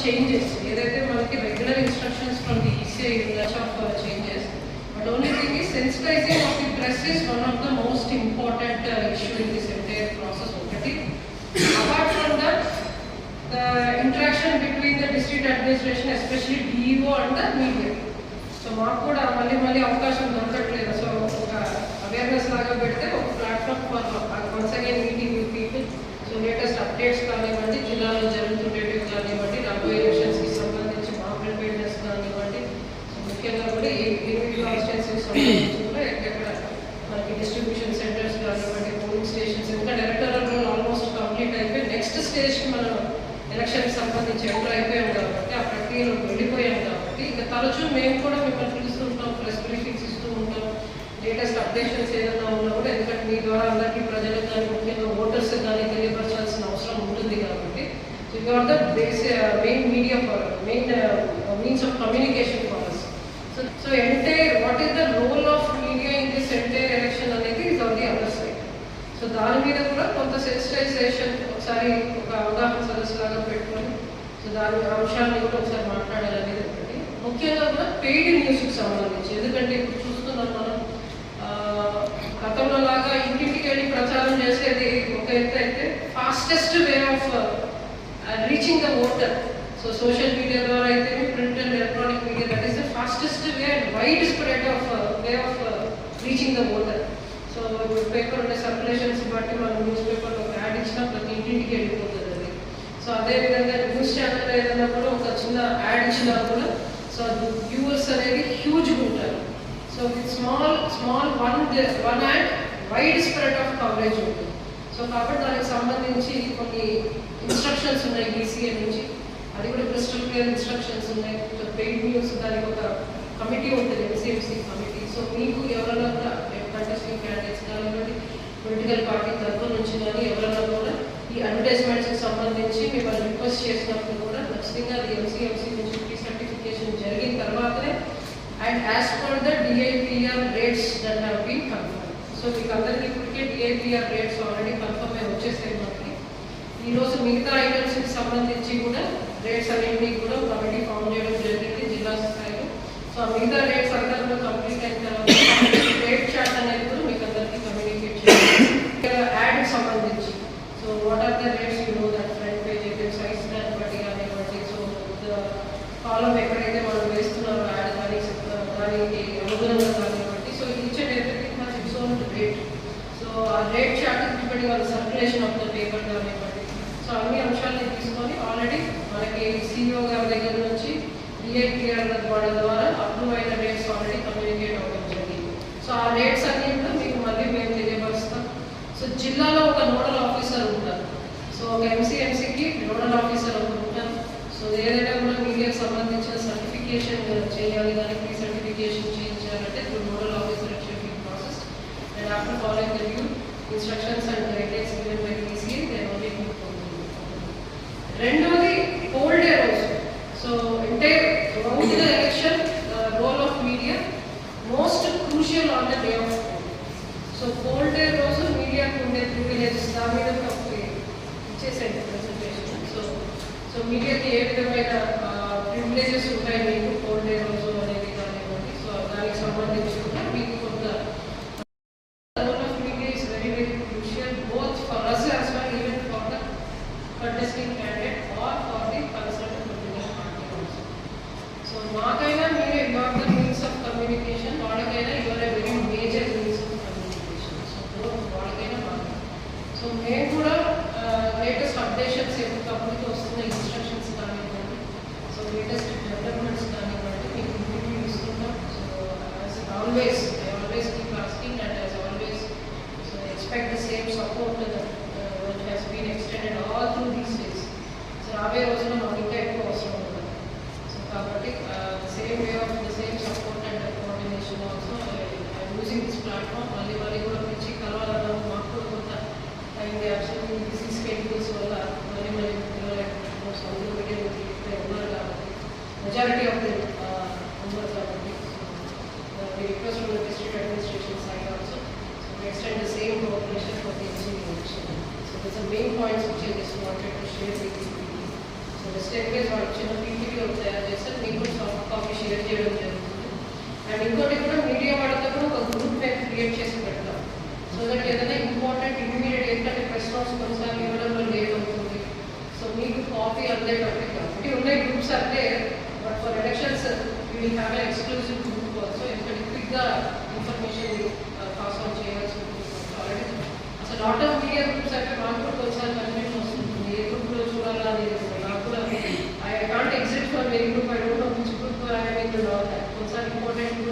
Changes ఏదైతే మనకి regular instructions from the ECI of changes. But only thing is sensitizing of the press is one of the most important issue in this entire process. Okay. Apart from that, the interaction between the district administration, especially DEO and the media. So మాకు కూడా మళ్ళీ అవకాశం దొరకట్లేదు. So ఒక awareness లాగా పెడితే ఒక platform for once again meeting with people. So latest updates కానివ్వండి, జిల్లాలో జరుగుతుండేటివి కానివ్వండి, రాబోయే ఎలక్షన్స్కి సంబంధించి మా ప్రిపేర్నెస్ కానివ్వండి, ముఖ్యంగా కూడా ఈ కాన్స్టిట్యున్సీకి సంబంధించి కూడా ఎక్కడ మనకి డిస్ట్రిబ్యూషన్ సెంటర్స్ కానివ్వండి, పోలింగ్ స్టేషన్స్, ఇంకా డైరెక్టరల్ రోల్ ఆల్మోస్ట్ కంప్లీట్ అయిపోయి నెక్స్ట్ స్టేజ్కి మనం ఎలక్షన్కి సంబంధించి ఎంటర్ అయిపోయాం కాబట్టి ఆ ప్రక్రియలో వెళ్ళిపోయాం కాబట్టి ఇంకా తరచూ మేము కూడా మిమ్మల్ని పిలుస్తూ ఉంటాం, ప్రెస్ బ్రీఫింగ్స్ ఇస్తూ ఉంటాం, లేటెస్ట్ అప్డేషన్స్ ఏదైనా ఉన్నా కూడా. ఎందుకంటే మీ ద్వారా అందరికీ ప్రజలకు కానీ ముఖ్యంగా ఓటర్స్ కానీ తెలియపరచాల్సిన అవసరం ఉంటుంది కాబట్టి. So you are the main media for main means of communication for us. So entire what is the role of media in this entire election అనేది is on the other side. So దాని మీద కూడా కొంత sensitization ఒకసారి ఒక అవగాహన సదస్సు లాగా పెట్టుకొని సో దాని అంశాన్ని కూడా ఒకసారి మాట్లాడాలనేది ఒకటి. ముఖ్యంగా కూడా పెయిడ్ న్యూస్కి సంబంధించి, ఎందుకంటే ఇప్పుడు చూస్తున్నాం మనం గతంలో లాగా ఇంటింటికి వెళ్ళి ప్రచారం చేసేది ఒక ఎత్తు అయితే, fastest way of reaching the voter. So social media ద్వారా అయితే print and electronic media, that is the fastest way and wide spread of way of reaching the voter. So paper ఉండే సర్క్యులేషన్స్ బట్టి మనం న్యూస్ పేపర్లో ఒక add ఇచ్చినా ప్రతి ఇంటింటికి వెళ్ళిపోతుంది అది. సో అదేవిధంగా న్యూస్ ఛానల్ ఏదైనా కూడా ఒక చిన్న యాడ్ ఇచ్చినా కూడా సో వ్యూవర్స్ అనేది హ్యూజ్గా ఉంటారు. So with small one add wide spread of coverage ఉంటుంది. సో కాబట్టి దానికి సంబంధించి కొన్ని ఇన్స్ట్రక్షన్స్ ఉన్నాయి ఈసీఐ నుంచి, అది కూడా క్రిస్టల్ క్లియర్ ఇన్స్ట్రక్షన్స్ ఉన్నాయి. సో పెయిడ్ న్యూస్ దానికి ఒక కమిటీ ఉంటుంది, ఎంసీఎంసీ కమిటీ. సో మీకు ఎవరైనా కూడా కంటెస్టింగ్ క్యాండిడేట్స్ కానివ్వండి, పొలిటికల్ పార్టీ తరఫు నుంచి కానీ ఎవరైనా కూడా ఈ అడ్వర్టైజ్మెంట్స్కి సంబంధించి మిమ్మల్ని రిక్వెస్ట్ చేసినప్పుడు కూడా ఖచ్చితంగా అది ఎంసీఎంసీ నుంచి ప్రీ సర్టిఫికేషన్ జరిగిన తర్వాతనే and as per the DIPR rates that have been confirm. So మీకు అందరికీ ఇప్పటికే డిఐపిఆర్ రేట్స్ ఆల్రెడీ కన్ఫర్మ్ అయి వచ్చేసాయి మనకి. ఈరోజు మిగతా ఐటమ్స్కి సంబంధించి కూడా రేట్స్ అన్నింటినీ కూడా కమిటీ ఫామ్ చేయడం జరిగింది జిల్లా స్థాయిలో. సో ఆ మిగతా రేట్స్ అందరూ కూడా కంప్లీట్ అయిన తర్వాత రేట్ చార్ట్ అనేది కూడా మీకు అందరికీ కమ్యూనికేట్ చేయాలి. యాడ్కి సంబంధించి so what are the rates you know that front page అయితే సైజ్ దాన్ని బట్టి కానివ్వండి, సో కాలం ఎక్కడైతే మనం వేస్తున్నారో యాడ్ కానీ దానికి అనుగుణంగా కానివ్వండి. So each and everything has its own rate. So ఆ రేట్ చార్ట్కి బట్టి వాళ్ళ సర్క్యులేషన్ ఆఫ్ ద పేపర్ కానివ్వండి. సో అన్ని అంశాలని తీసుకొని ఆల్రెడీ మనకి సిఇఓ గారి దగ్గర నుంచి డిఐపిఆర్ వాళ్ళ ద్వారా అప్రూవ్ అయిన రేట్స్ ఆల్రెడీ కమ్యూనికేట్ అవ్వడం జరిగింది. సో ఆ రేట్స్ అన్ని కూడా మీకు మళ్ళీ మేము తెలియపరుస్తాం. సో జిల్లాలో ఒక నోడల్ ఆఫీసర్ ఉంటారు. సో ఒక ఎంసీఎంసీకి నోడల్ ఆఫీసర్ ఒకరు ఉంటారు. సో ఏదైనా కూడా మీడియాకి సంబంధించిన సర్టిఫికేషన్ చేయాలి, దానికి ప్రీ సర్టిఫికేషన్ చేయించాలంటే nodal officer schedule process and after following the new instructions and guidelines given by ECI then only రెండవది పోల్ డే రోజు. So entire throughout the election role of media most crucial on the day of poll. So poll day రోజు మీడియాకు ఉండే privileges దాని మీద ఇచ్చేసేయండి presentation. So మీడియాకి ఏ విధమైన ప్రివిలేజెస్ ఉంటాయి మీకు పోల్ డే రోజు అనేది కానివ్వండి. సో దానికి సంబంధించి కూడా మీకు కొంత role of media is very very crucial both for us as well even for the contesting candidate or for the concerned political party also. So మాకైనా మీరు you are the means of communication, వాళ్ళకైనా you are a very major means of communication. So వాళ్ళకైనా మాకు so మేము కూడా latest updations ఎప్పటికప్పుడు వస్తున్న instructions కానివ్వండి, so latest developments కానివ్వండి మీకు ఇంటికి ఇస్తుంటాం. So always I always keep asking and as always so expect the same support which has been extended all through these days. So రాబోయే రోజున మాకు ఇంకా ఎక్కువ అవసరం ఉంటుంది. సో కాబట్టి same way of the same support and coordination also I'm using this platform. మళ్ళీ కూడా పిలిచి కలవాలన్నా మాకు కూడా కొంత అయింది అబ్సల్యూట్లీ బిజీ స్కెడ్యూల్స్ వల్ల మళ్ళీ సౌండ్ మీడియా ఉన్నారు కాబట్టి మెజారిటీ ఆఫ్ ది ఉన్నారు కాబట్టి request from the district administration side also extend the same cooperation for the engineering election. So those are main points which I just wanted to share with you. So just in case వాళ్ళు చిన్న PPT తయారు చేస్తారు, మీకు కూడా soft copy share చేయడం జరుగుతుంది. And ఇంకోటి కూడా మీడియా వాళ్ళతో కూడా ఒక గ్రూప్ మేము క్రియేట్ చేసి పెడతాం. సో దట్ ఏదైనా ఇంపార్టెంట్ ఇమీడియట్ ఏంటంటే ప్రెస్ నోట్స్ కొన్నిసార్లు ఇవ్వడంలో లేట్ అవుతుంది. సో మీకు కాపీ అందేటప్పుడు కాబట్టి ఉన్నాయి గ్రూప్స్ అంటే, but for elections you will have exclusive group also, ఎందుకంటే క్విక్గా ఇన్ఫర్మేషన్ పాస్ ఆన్ చేయాల్సి ఉంటుంది. ఆల్రెడీ అసలు లాట్ ఆఫ్ మీడియా గ్రూప్స్ అంటే మాకు కూడా కొన్నిసార్లు కన్ఫ్యూజన్ వస్తుంది, ఏ గ్రూప్లో చూడాలా అనేది. నాకు కూడా I can't exit for very group, I don't know which group I mean కొన్నిసార్లు ఇంపార్టెంట్